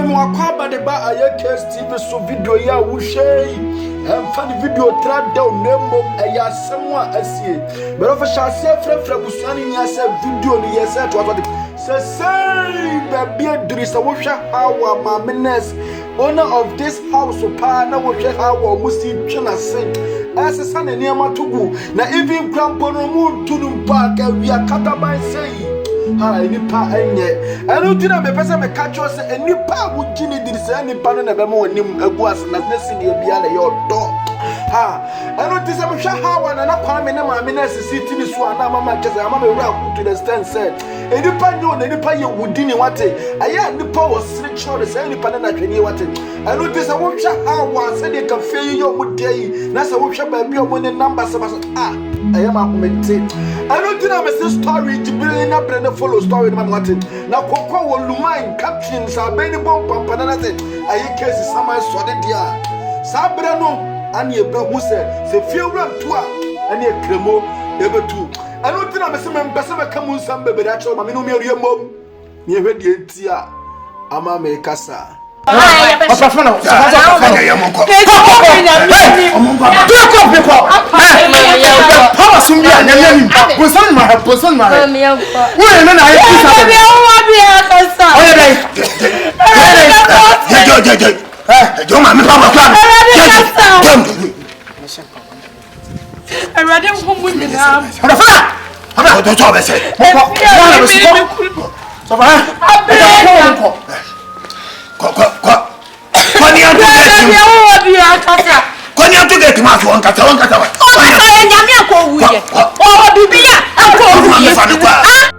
Mwakaba de ba ayeke Steve so video ya wushe funny video tra down nemo aya semwa asie but of shase frefre busani nya se video ni yese to what say baby drisa wo hwe hawa mamenes owner of this house pa na wo hwe hawa musi twena se ase sane ne amatogu na even grandpa no mu tunum pa ka wi akata ban sei ha nipa enye enu tina me pese me catch us nipa wo gini diri se nipa no na be mo nim agu as na nesi ne bia na yo do ha enu tise me hwa ha wa na kwa me na ma me na city ni so na mama kese ama me wura ku to the stand said nipa nyo na nipa ye wudini wate aya nipa wo sire chore se nipa na twani wate enu tise wo hwa ha wa se de ka fe yo mu dei na se wo hwa ba bi o mo ne number se ba aya ma ko mete enu tina me se story jibiri na brand follow story man what na kokko wo luman caption sa be ni bom pampa na say ayi case sama so de dia sa bre no ani ebehu se fiewra to a ani ekremo ebetu anu tina me se me mbese me kamu nsam bebere a cho ma me no me rie mom ni ehwe die ntia ama me kasa Kwani atu get ma so nkata wa. Oh, nyame akọ wuye. Oh, bibia akọ wuye.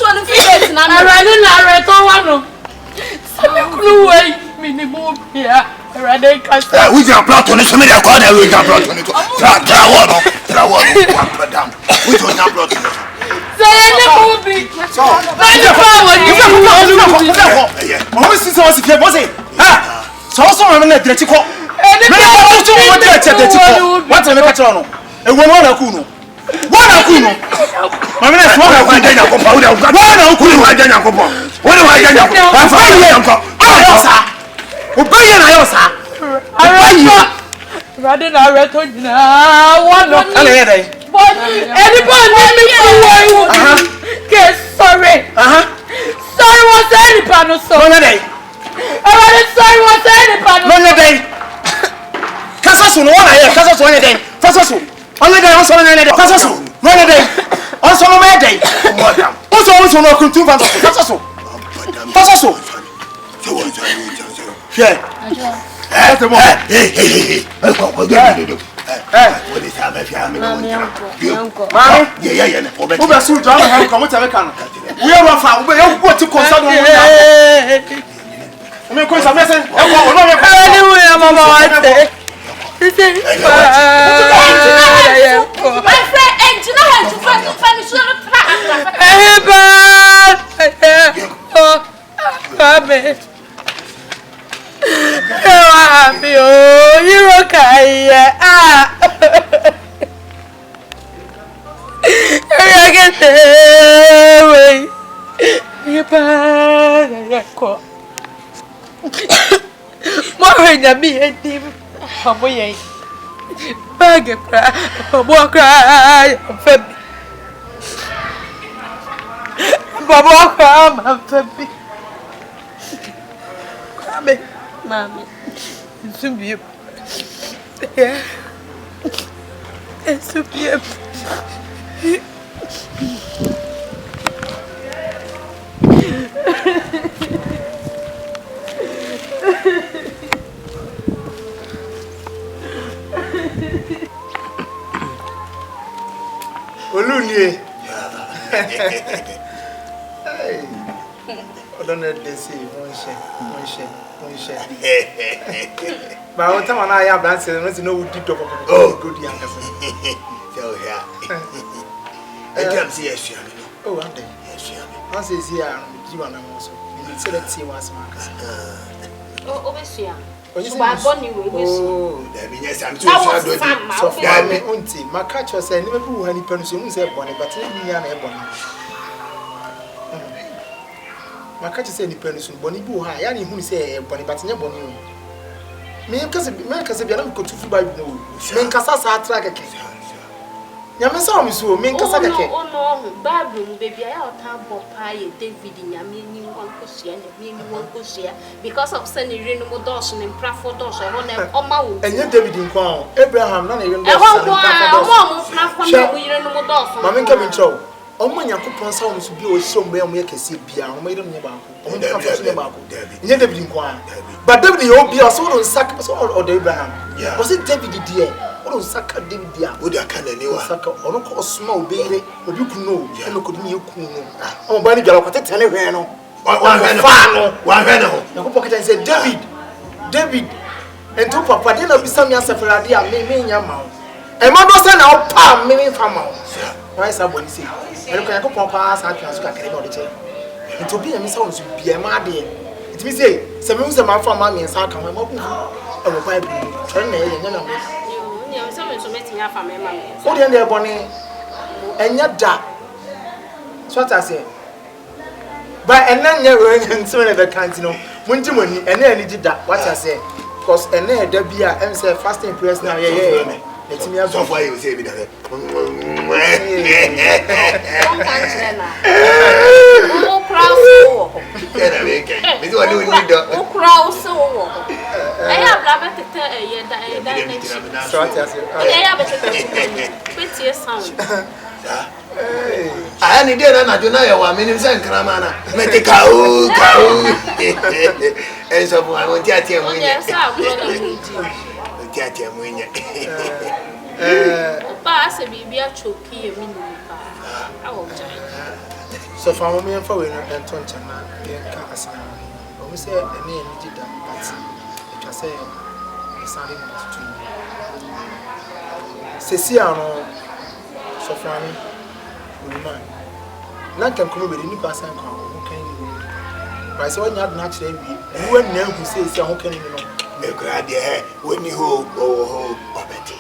One face na I ran na reto wano. Sami kunu way minimum here. Rade kasa. We just plot on the semi the corner we just plot on it. Tra madam. We don't have plot. Say any movie. So. Na power you. Mo si so si fe mo say. Ah. So me na direct ko. Me na so mo direct ko. What me ka tro no. E wo no na ku no. Wana kuno. Mama na swa ka janya ko pa uda. Wana kuno wa janya ko pa. Wana wa janya ko. Afa ye ko. Ayo sa. Obaye na yo sa. Ayo. Rade na reto na wano. Ale ye dai. But anybody me to worry. Okay, sorry. Sorry was any pano so. No dai. Sorry was any pano. No dai. Kasa so no wana ye kasa so wana dai. Kasa so. Only day on so many days. Kasa so. No day. On so many days. Madam. Also no kuntu van so. Kasa so. Kasa so. Yeah. Hey. What is happening? Mami. Yeah. Oba su drama ha ko mo tebe kan. We are fa, we are go to concern no. Me ko sa mesen. E ko no me ko. Anyway, mama wa my friend, engineer has to finish Mommy, it's so beautiful. Yeah, it's so beautiful. Olunye. Hey. Don't let them see one share. But what time I have answered, I don't know what to do. Oh, good young person. So, yeah. I can't see a share. Oh, one day. I say, here, you are also. You said that see what's Marcus. Oh, overseer. Oh, that means I'm so far, my auntie, my catch was saying, never do any pension, say bonnet, but me and a bonnet. My catch is any pension, bonnie boo high, and who say bonnie, but never bonnie. Me, because if you don't go to buy no, men Cassasa track a case. Yamasom is so, men Cassaka. Oh, no, Babylon, baby, I'll have Pie, David in Yamini, one pussy, and one pussy, because of sending Renamo Dawson and Prafford Dawson, on my own. And you David in Crown, Abraham, not even Dawson. Mamma coming to. Oh, my Yakupon sounds to be somewhere make a seat beer, or made on your back. David in Crown. But David, you'll be a sort of sacrifice or Abraham. Was it David, dear? Or Saka David, dear? Would I can any Saka or no small baby, or you could know, and look at me, you could know. Oh, Bunny Galacate, anywhere, no. One pocket and said, David, and to Papa, then I'll be some young Safaradi, me, your mouth. And my boss and our palm, me from out. Why somebody say, I can go Papa, I can scratch the chair. And to be a miss to be a mad dear. It means say, some of my from mommy and Saka, my mother, I will buy turn and someone to meet me up for my mammy. Oh, then they're bonny and yet that. So what I say. But and then you're going to the canteen, winter money, and then you did that. What I say. Because and then there be a say fasting prayers now. Yeah. Let me have some why you say me that. Oh, cross. Oh, cross. I have rabbit to tell a year that so I have a pretty sound. I need to know what means and Cramana. Medical and so I want to tell you. Pass a baby a choky a minute. I will try. So for me and for and Tonchana, we say a name did that, but it was a sounding to Ceciano, so for me, woman. None can come with any person who can. But so when you have naturally, you won't know who says, how can you know? When you hold Betty.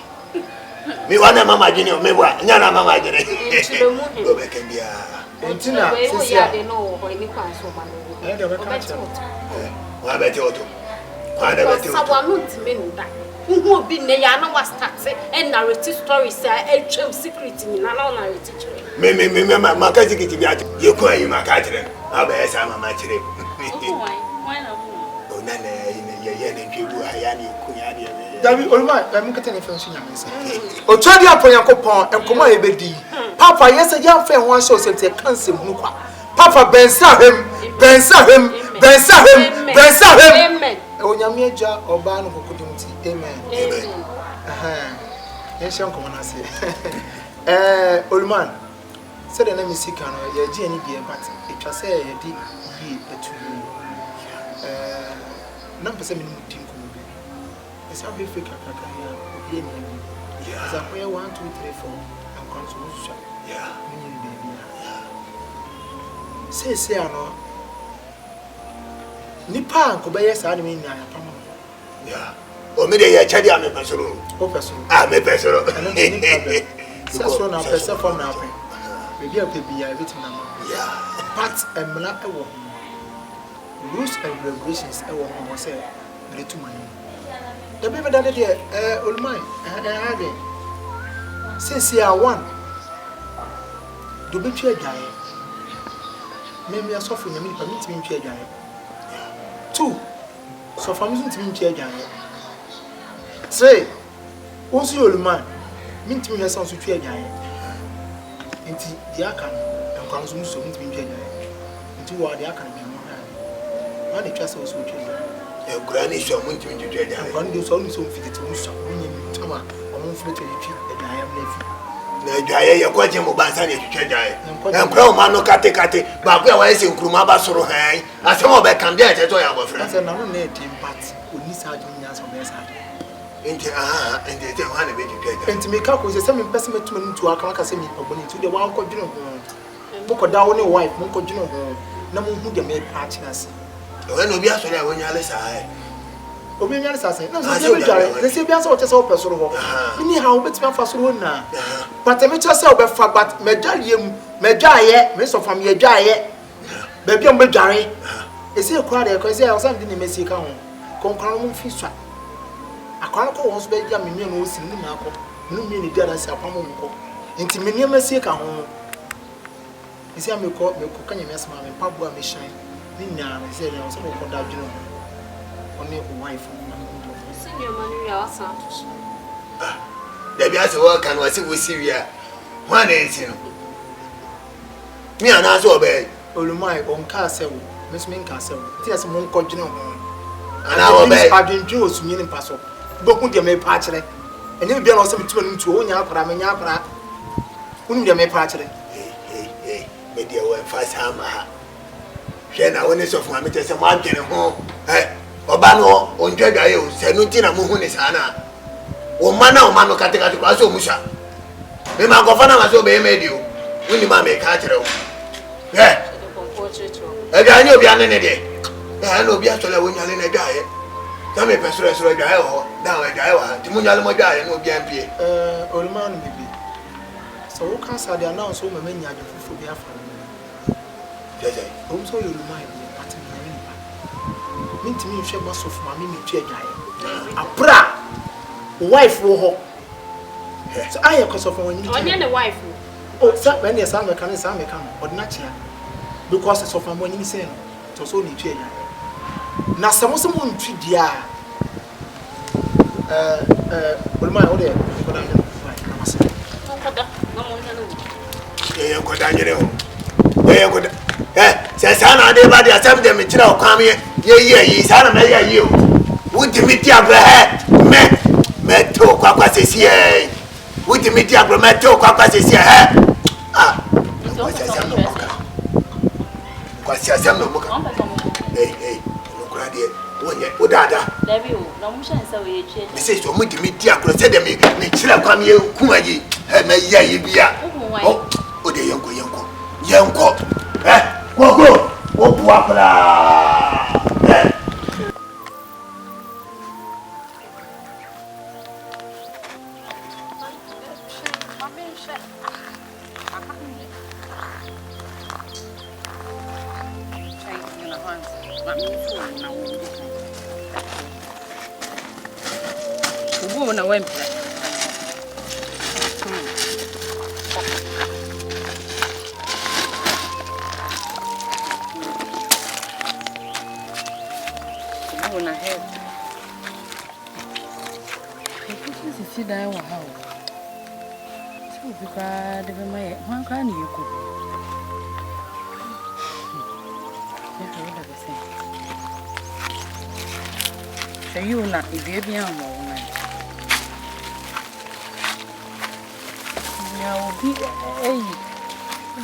Me one Mamma Junior, me one, Yana Mamma Junior. Go back and be a Tina. They know when you pass over. I bet you. I never someone to mean that. Who will be Nayana was taxed and narrative stories are a true secret in an honorary teacher. Me, my cousin, you call you my catcher. I'll be a summer match. Why not? Oh, Nana, you David, all my, I'm getting a fancy young man. Oh, try the apple and come on, baby. Papa, yes, a young friend once said a cancer. Papa, Ben saw him. Oh, Yamaja or Ban who couldn't see. Amen. Yes, young woman, I say. Old man said, the name is Sikano, your Jenny beer, but it was a deep ye to you. Number 7 it's a big figure. As a prayer 1, 2, 3, 4 and consumption. Yeah. Say, no. Nipa, Kobayas, I mean, I am. Yeah. Or maybe I tell you I'm a person. Oh, person. I'm a person. That's one of the person from now. Maybe a baby, I written a man. Yeah. But I'm not a woman. Rules and regulations, a woman was a little money. The baby that day, all mine, since you are one, do be a giant. Maybe a soft woman permits me to a giant. 2. So for me to be a giant. 3. Once you all man, mean to me a sound to a giant. Into the Akan and consume so means being giant. Into what the Akan be more. One trust also children. A granny shall want to do that. One gives only so fit to Musa, Tama, or one fit to the giant nephew. You're quite a mobile son if you can die. And grow man no kate, but we are in Krumaba Soro Hang. As some of them can get it to our friends. And I name but we need Sergeant Yas on their side. And they don't want to be together. And to make up with the same investment to our Kakasemi, or to the wild codino. Book down a wife, Monko Juno, no one who may partners. When we are sorry, when you are less high. Obinya say no say bia say o tese o pesoro ho ni ha o betima fa so na but me tese o be fa but medwaye me so fam ye dwaye ba bia mo bedware e say kwa de ko say o sam di ni mesi ka ho konkran mo fi swa akwan ko won so be dia me no o si ni na akọ no me ni dia da say apam mo ko enti me ni mesi ka ho e say me ko kanya me asma me pabua me shine ni nya me say o so ko da dwene only wife senior man ya asa there be as work and we see we one is me and as obey olumai on ka sewo mesme nka sewo ti ase mo nko dwene ho ana obey adwendwe osumi ni paso boku de me pa kire ene bia na o se mituma ni ntu o nya akora me nya akora unu de me pa kire me dia we fa sama hwe na woni so fun amete se mo adwene ho oba no onjega ye o senu ti na mo hu ni sana o ma no kate kwa so musha me ma go fa na ma so be medio woni ma me ka kire o ga ni obi anene de na obi asola woni ale na ga ye na me pesoro ga ye ho na we ga ye wa ti munyale mo ga ye na obi ampie oluma no bibi so wo kan sa de announce o ma nya de fufu bi afa jeje o so oluma Mintimi hwe maso fuma me twa gyae abra wife wo ho so aye koso fun woni onye ne wife oh sa when yes am kan ordinary because so fun woni say no to so ni twa gyae na samo so mo ntwi dia olma o de ko da no na masa ko da na mo nya no ye ko da nyere ho ye ko da se sana de ba dia sam de me kira o kwam ye sana me ye o wudi mi ti agre me to kwakwa sesi e wudi mi ti agre me to kwakwa sesi e kwa siasa no muka no kura de wonye odada David o na mo shan sa we ye tue me say so wudi mi ti agre se de me kira kwam ye kuma yi me ye bia o de yanko Gogo, opuapra. Ubu na wempe. Na head. This is die wa how. So because the my one can you could. So you na if you be am woman. Ya obi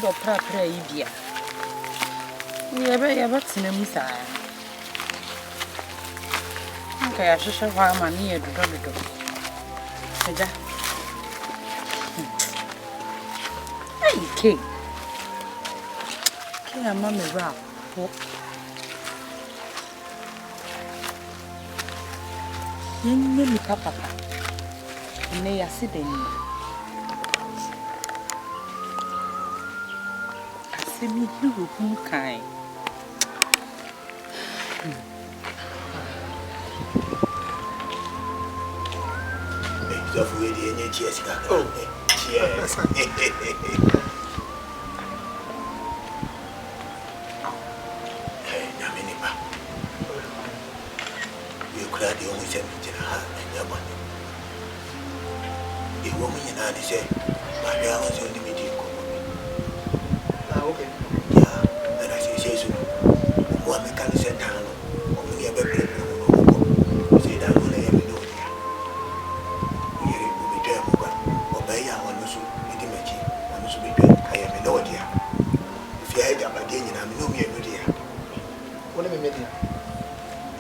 do pra ibia. Ya ba tinam sa. Kaya shusha kwa mani ya dudo. Eja. Ay, ke. Ke ama me rap. Yenye mi papa. Ne ya sideni. say me hero who kind. So for the cheers. Oh, cheers. You cried the only sent in a heart and your money. The woman in Annie said, my hair was only meeting. Okay. Yeah, and I say so. One mechanic said down, only a baby. Say that when I am in Odia. You will be there, obey our one who be making, one who be good. I am in Odia. If you had a bargain, I'm no mere media. What am I media?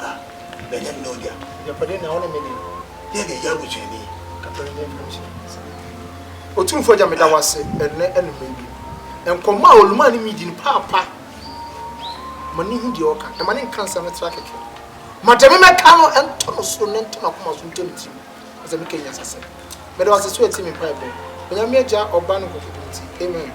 I have no idea. You're putting on a million. Yeah, the young which I need. O tun fo jameda wase enne maybe en koma oluma ni midin papa mani hu de oka e mani kansa me tra keke madame me ka no ento no so ne ento na koma so ntem tim ase me kenya sase me de wase so eti me bible onya me agya oba no kokoti amen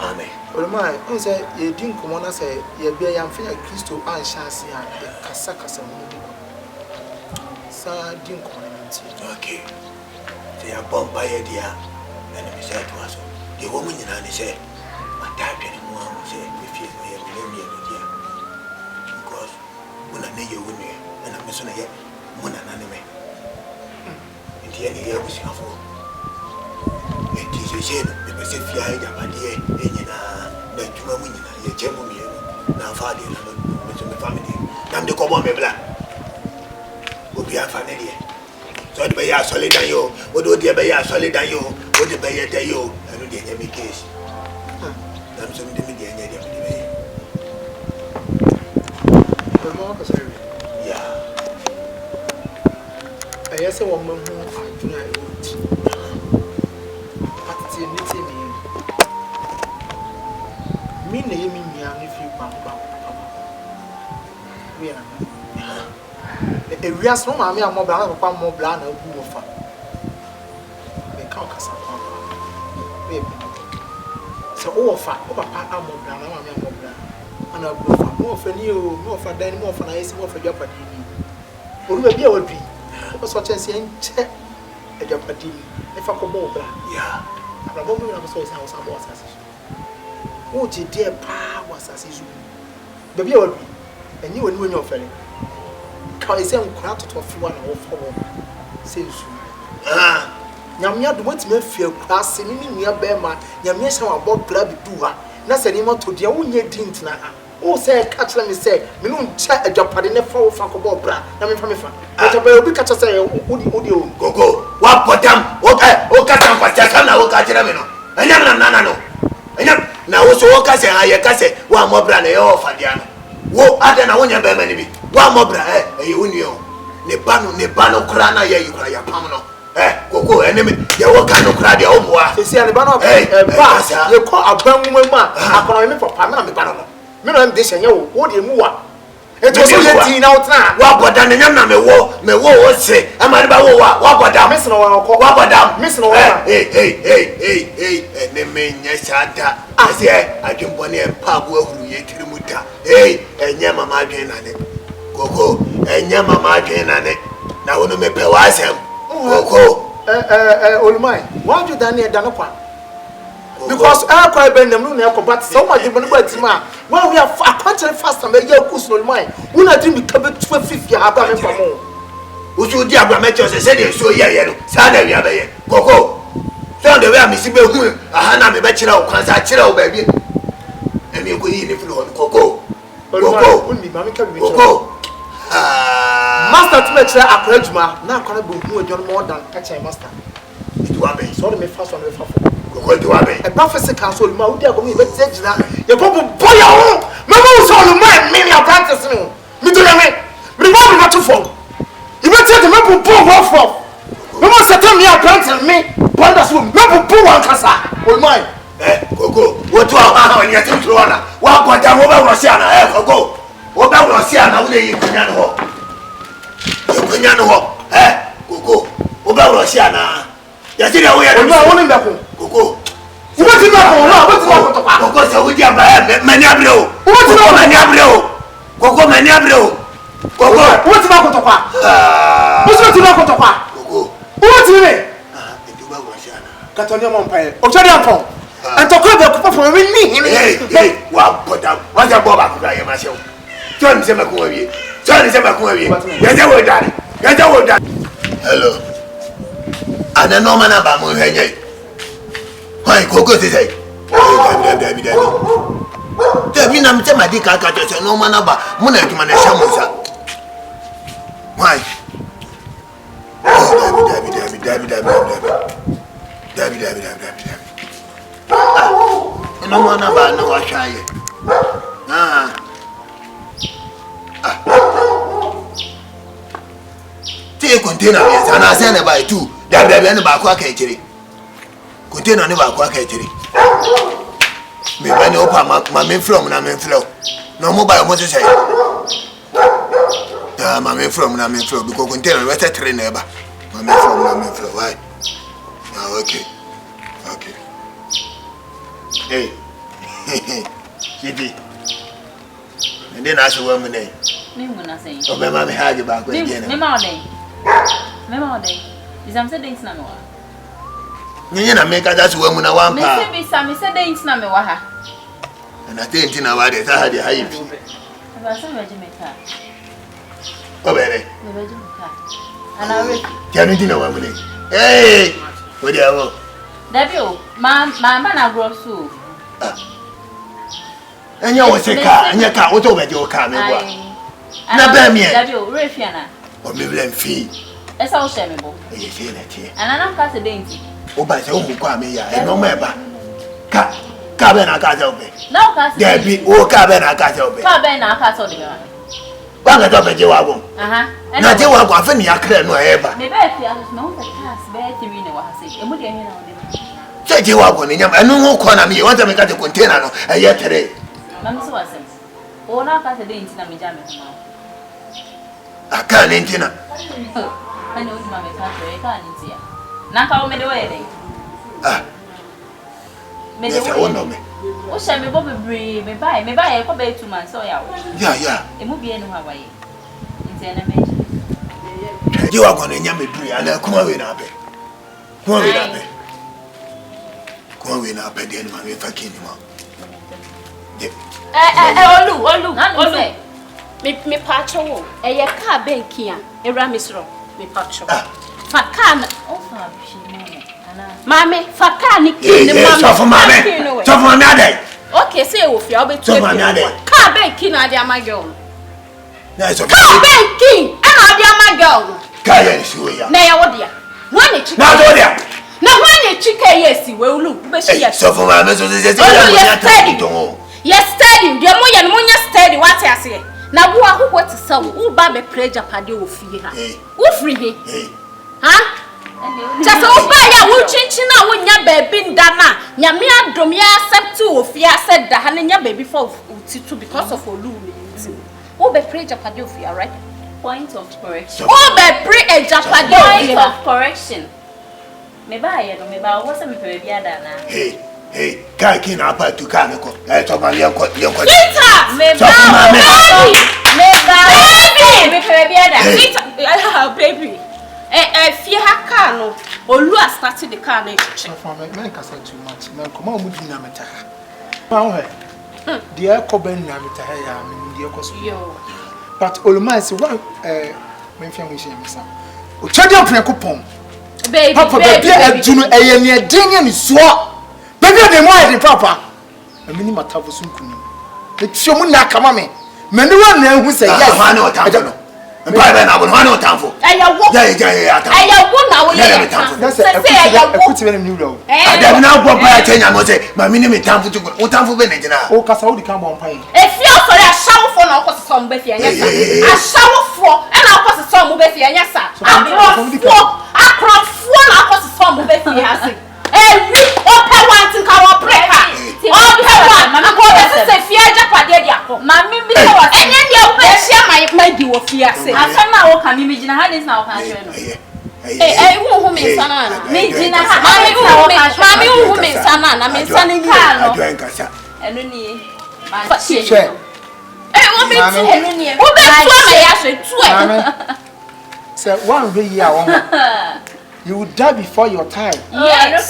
amen oluma o se ye din komo na se ye bia ya mfa Kristo an shanse a kasa kasa mu bi sa din komo na nti okay. They are bombed by a dear, and he said to us, the woman in Annie said, my type anymore, say, if you may have been near the dear. Because when I need you, and I'm missing yet, one an enemy. In the end, here we see how for it is a shame, because if you hide my dear, and you know, that you are winning, you're Germany, now father, and family, now the common black will be a family. So the bay are solid and you, what do the bay are solid and you, what the bay at you, and the enemy case. I'm so the media. Yeah. I guess a woman who I but it's in me name me if you papa. We are. We are so mammy and mobile, papa mobile, and a boo of they can't cast so all fat, papa, I'm mobile, and a boo more for you, more for then, more for nice, more for your party. Or maybe I would be such as saying, check a job party if I could mobile. Yeah, I'm a woman of a source house and was as oh, dear pa was as usual. Baby, I would be, and you and your friend. I say, I'm crowded to a few one or four. Says you. Yamia, do what me feel class in near Bema, Yamia, some about blood do her. That's an email to the only didn't now. Oh, say, catch let me say, me don't chat a job, but in a four fuck about bra. I mean, from me, but a big catch say, Udio, go, what put them, okay, Oka, but just now, Oka, and no. And now, also, Oka say, I say, one more brand, oh, Fadiano. Wo adana wonya be mani bi wa mobra unio ne bano krana ya yikura ya pamno koko enemy ya wo kanu kra de oboa se sia ne bano ba ye ko abanwu mu a akono me papa me na me bano no me no am de hyenye wo de mu wa eto so ye ti na utna wa boda ne nyam na me wo wo se amani ba wo wa boda me sino wa ko wa boda me sino wa hey ene me nya sada ase adwembo ne pabu ahuru ye kirimuta enye mama adwen na ne koko enye mama adwen na ne na wono me pe wa asem koko olumai why you dan here dan kwa because I quite bend them no but so much people go tima when we are actually fast and you go so olumai we na dream be 50 aba me famo uju di agba me chose say dey so ye no sa na wi abaye koko so the way am si be hu aha na me be kira o kwanza kira o ba bi emi ko yi ni filo koko koko master to make sure akrajuma na akora be hu adwon more than catch master it wa be so me fast one me fa koko it wa be e prophecy council ma udi akomi be tejina ye popo boya ho me mo so no man me ya practice no me do na me mo not to fall you bet say me popo go for me mo set me ya practice me wonder so me popo wan kasa o my koko wo to ha ni ati tro na wa boda wo ba Russia na koko wo ba Russia na wo le yi kunya no ho koko wo ba Russia na ya ti na wo ya no wo ni mbeko koko wo ti mbeko no wo ti mbeko kotokwa. Koko se wudi aba mani abreo. Koko mani abreo. Koko mani abreo. Koko. What about kotokwa? What's about kotokwa? Koko. What do you mean? Eduba go shana. Katonia Mompae. Ochadi Ampon. And to call the people from me. Hey, wa pota. What's your boba kuga ye masho. John se makuwa wie. John se makuwa wie. Yaja wo dad. Yaja wo dad. Hello. Ana no mana ba mo hwenye. Hai Koko se sai. Dabi na mte madi ka ka to no mana ba mo na aduma na hya mo sa. Hai. Dabi. No mana ba no wa hwaye. Take container yes and I send by two. Dabi and ba kwa ka ekire. Container ne ba kwa ka ekire. Me ba ne opa ma me from na me flow. No mobile mo say. Ma me from na me flow because container we set train eba. Ma me from na me flow. Why? Okay. Hey. Kidi. And then I saw woman name. Me muna say. Oh, me mama had you back again. Me ma day. Is am say dance na me wa. Nyenye na make that woman na one pa. Me say dance na me wa ha. And I think in our days I had a high. Aba say me Jamaica. Oh, baby. Me Jamaica. And I ready. Can you dinner woman? Hey, what do you want? Dabi ma na grow so. And you was a car, and your car, what over your car, me wa. Na be me. Dabi refiana. O me blame fee. Esa o share me bo. E fee na tie. Anana ka se dance. O ba se o mu kwa me ya, e no me ba. Ka be na ka se obe. Na o ka se. Dabi o ka be na ka se obe. Ka be na ka se obe. Ba ga to be je wa go. Na je wa go afa ni akra no e ba. Me be fia so me ho se class be 3 ne wa ha se. Emu de hin na o de. Je wa go ni nyam enu ho ko na me want me ka te container no e ye tere. Mami so wasem. O na ka se dance na me ja me ma. Aka ni ntina. Ani o di ma me ka so e ka ni tia. Na ka o me de we de. Me de we no me. O she me bo bebre me buy e ko be 2 months so ya wo. Yeah. Emu bie no ha waye. Nti na me. Je wa go ni nyam me duru ana kuma we na be. Kuma we na be de ni ma me fa kini ma. Olu. Me pacho wo. Eye ka benki a. Ewra misro. Me pacho. Fa ka na. O fa bi no. Ana. Mame, fa ka ni ki ni mame. So for mame adai. Okay, say wo fi obetu. So mame adai. Ka benki na ade ama girl. Na so. Ka benki. E na ade ama girl. Ka ya si we ya. Na ya wo dia. One chika. Na do dia. Na one chika yesi we ulu. Be shi ya. So for mame so say Yes, steady. Dia mo ya no nya steady what ya say. Na wo akoko ti sawo. Wo ba be pressure pade wo fie ha. Wo free he. Ha? Just oba ya wo chinchin na wo nya baby ndana. Nyame adom ya accept wo fie said da ha nya baby for titu because of olu. Wo be pressure pade wo fie, right? Point of correction. Wo be pressure pade wo fie. Point of correction. Me ba ye no me ba wo se me pe bia da na. Hey, kaki na apa tu ka ko. To ma le ko. Sweetheart, me ba. Baby, me pe bia da. Sweetheart, baby. Fie ha car no. Olu a started the car na chiche. For me kasa too much. Me come on mudi na meta. Ma ho. Dia ko ben na meta ha ya me dia ko so. Yo. But Oluma is one me fi am shi me sa. O chade opre ko pon. Baby, Papa baby adunu eye ne edin ne so. Baby de mo ede papa. Amini matavo so nkuni. Etio mu na kama me. Mani wa na hu se yes. Ma na otamfo no. Mpa be na bo no na otamfo. Eyawo. Ya atamfo. Eyawo na wo ye. Say eyawo. Ekuti be na wura o. Adabi na gbo pa Kenya mo say ma mini me tamfo tu. Otamfo be na gina. O kasa wo di kan bon pan. Efi ofori ashawfo na okoseso mbe fi anya sa. Ashawfo e na okoseso mbe fi anya sa. Akrofo na okoseso mbe fi anya sa. Ewi ope wantin ka wo preka. Ope wan na ko be se fi aja pade dia ko. Mami bi se wa. Enye dia wo be hia mai di wo fi ase. Asa na wo ka mi gina ha dis na wo ka hwe no. who me sana. Me Gina, Mammy who me sana, na me sana Carlo. Eno ni. Share. Who be my Say one year you will die before your time. Yes.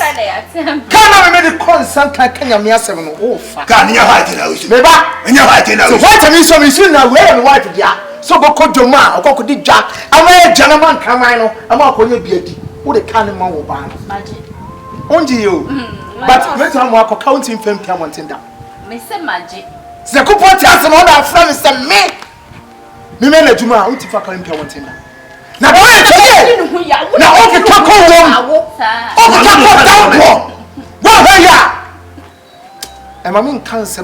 Can I make the consent can you me 7 oh Can you fight now? Meba, and you fight now. So what I mean so me soon now where my wife dia. So go Joma or go di jack. I'm a gentleman come I know. I'm not going to be a D. Who the can man will ban. Magic. Only you. But let me walk accounting firm come on tender. Mr. Magic. The coupon tells an other friend is a me. Me men a Juma, what if I can't come on tender? Now, now, okay, talk on. What are ya? And my mean cancer,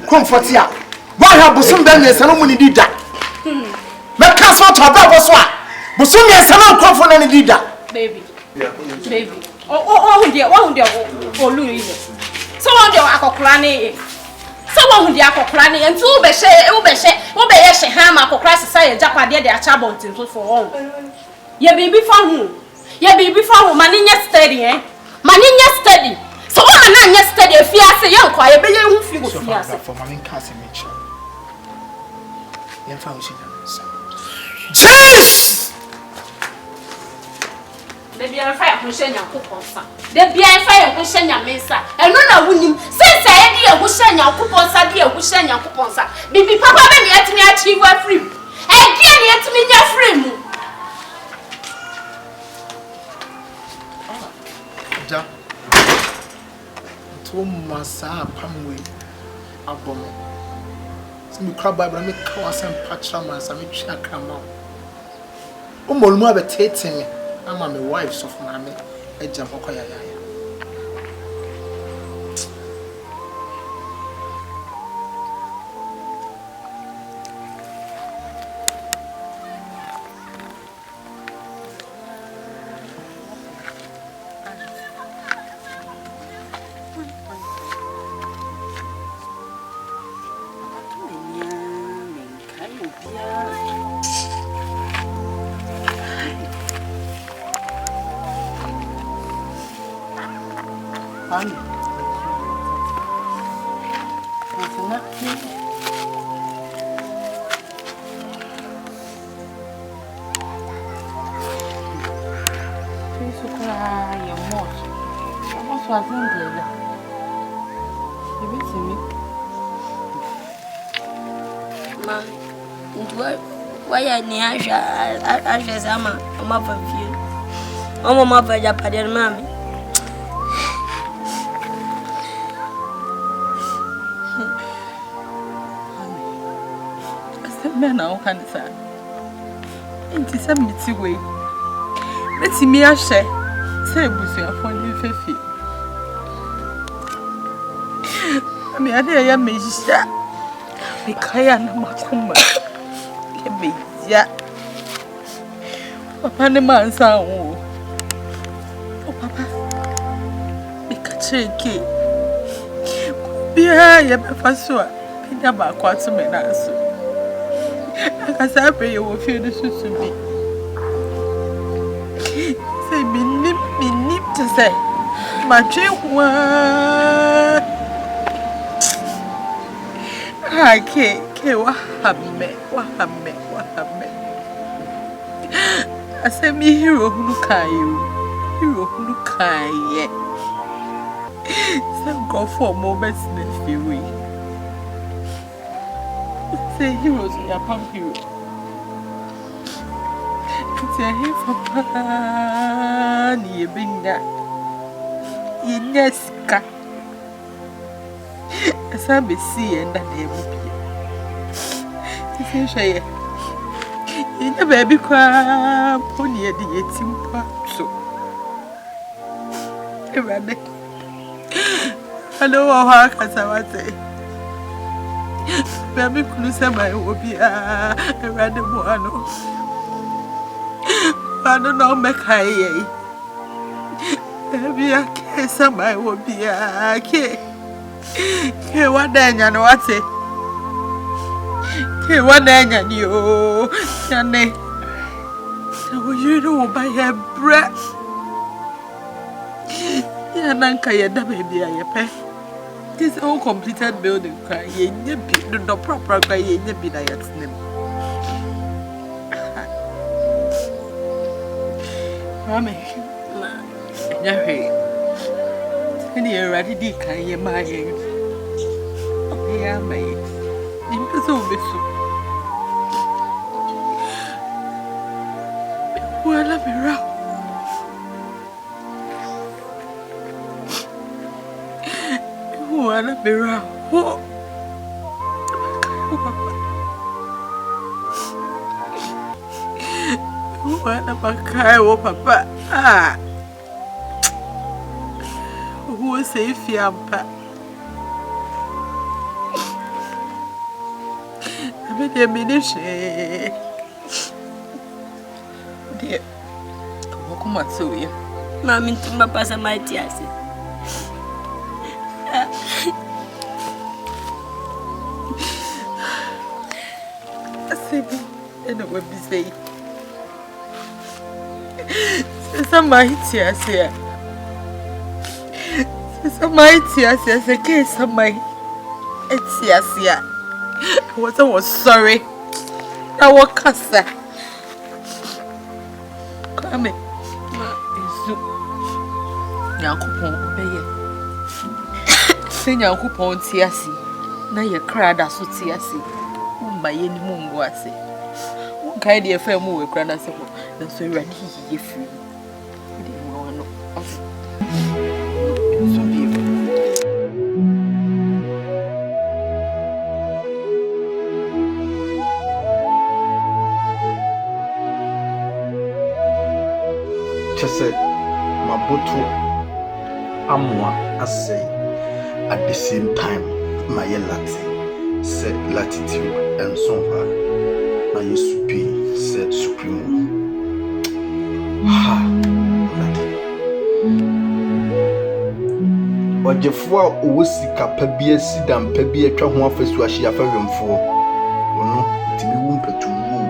comfort ya. Why have Busum done this? I don't want to do that. My castle to a brother, Busum, yes, I don't come for any did that. Baby. Oh, dear, Louis. So on the Akokrani. Someone who the Akokrani and two Beshe, Ubeshe, Hammer, Cocras, say, Japa, dear, their chabot for all. Ye baby for who? Ye baby for who? Maninia steady, eh? Maninia steady. So I'm not steady if you say young quiet, but you won't feel for my cousin Mitchell. Young foundation. Jeez! The beer fire who send your coupon, the beer fire who send your mesa, and no winning. Since I had who send your coupons, I dear who send your coupons. Baby Papa, when you me achieve a free. Again, yet me your free. Masa pamwe abomo simi crab bible me kawasa mpatra man sa me twa krama o molmu abetete me ama me wife so for me ejam hokoya ya Why ni asha sama mama view mama vaja padia mami asemena o kanisa enti se miti we betimi ahye se ebusuafo ni fefi ami ade ya mejisha mikaya na makoma ya papa ne mansa wo o papa ikacheke bia ya befaso a bia ba kwa to me na so akasa pe ye wo fie de susu bi se minni to say ma twe kwa ke wa hamme asemi hero hulu kaye some go for moments in the fury say heroes in Japan hero say he for pani binga ineska asabe see and that they will be say in a baby cry pony at the eating so I know how I say baby closer my will a random one. I don't know, make high. Baby, I can't somebody will be a kid. What then, you know what it? What then, you, Yanni? So you know by her bra. Ya nanka ya da baby ayepe. This all completed building cry. Ye nyebi no proper cry ye nyebi na yatsnem. Mami. Nyahwe. Ni ready di kan ye ma ye. Ya mai. Ni peso beso. Wala mira. Wala mira. Wala makai wo papa. Ah. Who say fiampa? Abe de minishe. De. Ko matsuya. Mami ntumba pasa maiti ase. Asebi ena webisei. Sesa maiti ase. Sesa maiti ase se ke samai. Eti ase. I was sorry. I was kasa. Come Izu. Nyankopon obeye. Se Nyankopon ti ase. Na ye kra da so ti ase. Umba ye ni mu ngo ase. Won kai de efa mu we kra na se ko. Na so ewrade ye firi. De mo no. So bi. Chese maboto amwa asay at the same time my lati said latitude and sonfa my supi said supreme ha ojefo a owosika pa bia sidam pa bia twa ho afasu ahia fa wemfo ono timi wu mpatuwu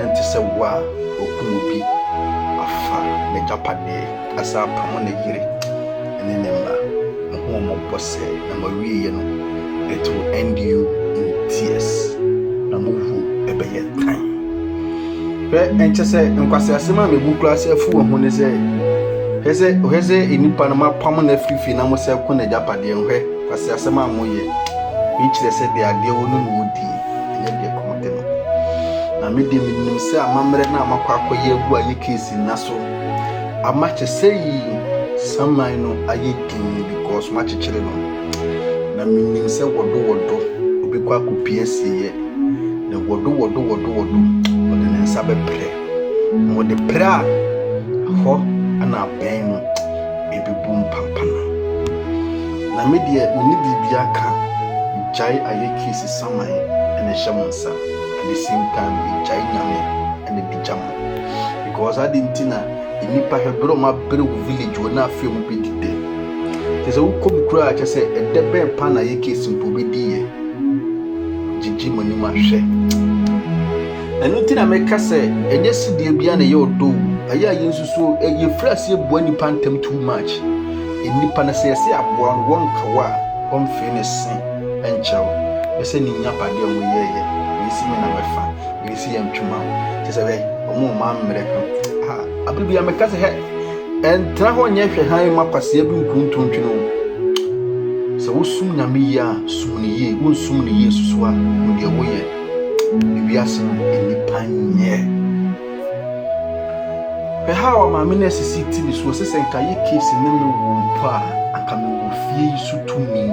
ente se wa okunobi ne japade asa pamo ne yire ene nemba ho mo bose na mawie no it will end you in tears na movu ebeye tan pe enche se nkwase asema mebu klase afu ho ne se heze enipa na mapamo na frifi na mo se ko ne japade hwe kwase asema amoye bichire se de ade wonu no wodi enye de komode no na me de minim se amamre na amakwa akoye agu aye kesi naso amache say samai no aye kin because machichere no na minim se wodo obekwa akopie siye na wodo ode ne nsa bepre mo de pra ho ana ben no ebibu mpampana na media ni bibia ka jai aye kisi samai ene shamonsa at the same time jai nyame ene dijama because adintina inipa hebro ma bere village wona afem bedide tese wo komkura ache se edebe pa na yeke simpo bediye jiji mani ma hwe enu tina meka se enye sidie bia na ye odo aya yensusu ye frase ebu ani pantem too much enipa na se se aboa no won kawa on finish enchew ese ni nya pade o yeye yesi me na mefa yesi yantwuma tese we omo ma mmereka abibia meka se he entra ho nye hwe han makwase bi nkuntuntwino se wosum nyame ya sumni ye wonsum ni ye susua ndi wo ye bibia se enipa nye pe hawa ma mena sisiti bi so se nka ye case ne me wo mpa aka me wo fie su tumi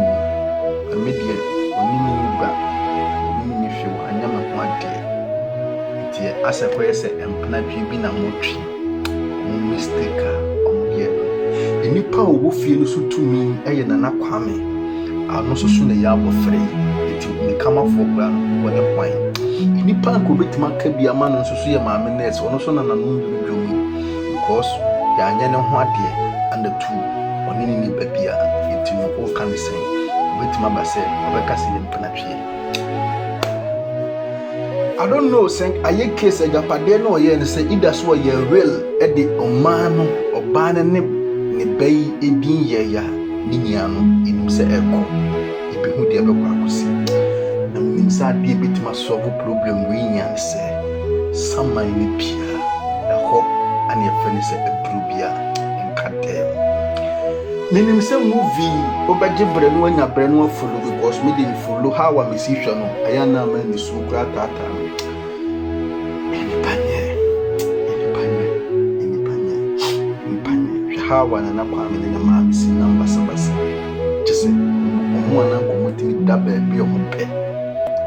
amedie onini ba onini hwe wo anyama ho ade tie ase ko yese empna bi na motwi mistake omoye enipa wo fie no so tumi eye na nakwame ano so ne ya abofre eti ni kama fo bra no wone kwan enipa ko betima ka bia ma no so ye maame nurse ono so na nanu dwodwomu because ya anya ne ho ade and two onini ni babia eti no o kan sen betima ba se obeka se yempana twie I don't know, say I case a Japade no ye and say either so ye real at the Omano or Banane ne bay a din ye ya Niniano in him say echo. If you would ever quackssy. And inside be a bit my solve problem ring and say some my pia a hop and your friend say a brubia and cut them. Meaning some movie over Jibren when your brain will follow because me didn't follow how I'm a musician. I am now man is so glad that how one and a palm in a mam's number sabas. Just say, one uncle with me double be on pet.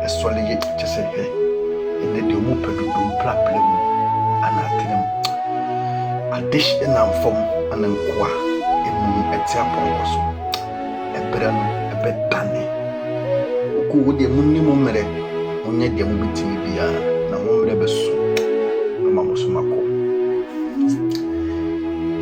A solid just say, hey, and then the whooped don't problem and I tell him a dish and I'm from an unqua in a tapon also. A brand a bed tanny. Who would the minimum mere when yet the movie to me be a woman ever so. Mamma Sumako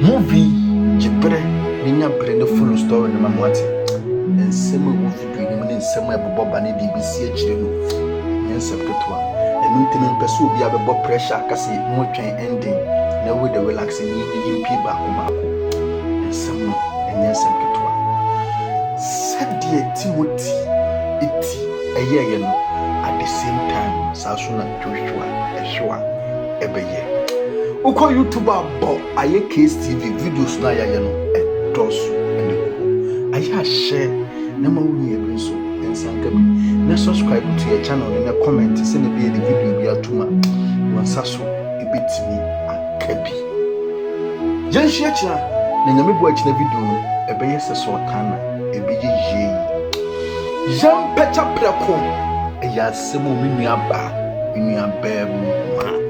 movie. Jibre, Nina Brenda full story in my mother, and semi wolf dreaming in semi Bob and BBC children. Yes, and Mintin pursue be a bob pressure, Cassie, more train ending, no with the relaxing in Piba Omako, and some, and yes, and Ketua. Said dear Timothy, a year at the same time, Sasuna Joshua, a sure, every year. Uko YouTuber bo aye case TV videos na ya no edoso ene ko aye share na ma wuni e binso ensanka bi na subscribe to your channel na comment se na bi e video bi atuma wansa so ebetimi akabi janhia kira na nyame bo akina video no ebeye se so kana ebeje yi jam pecha prako ya semo minua ba mu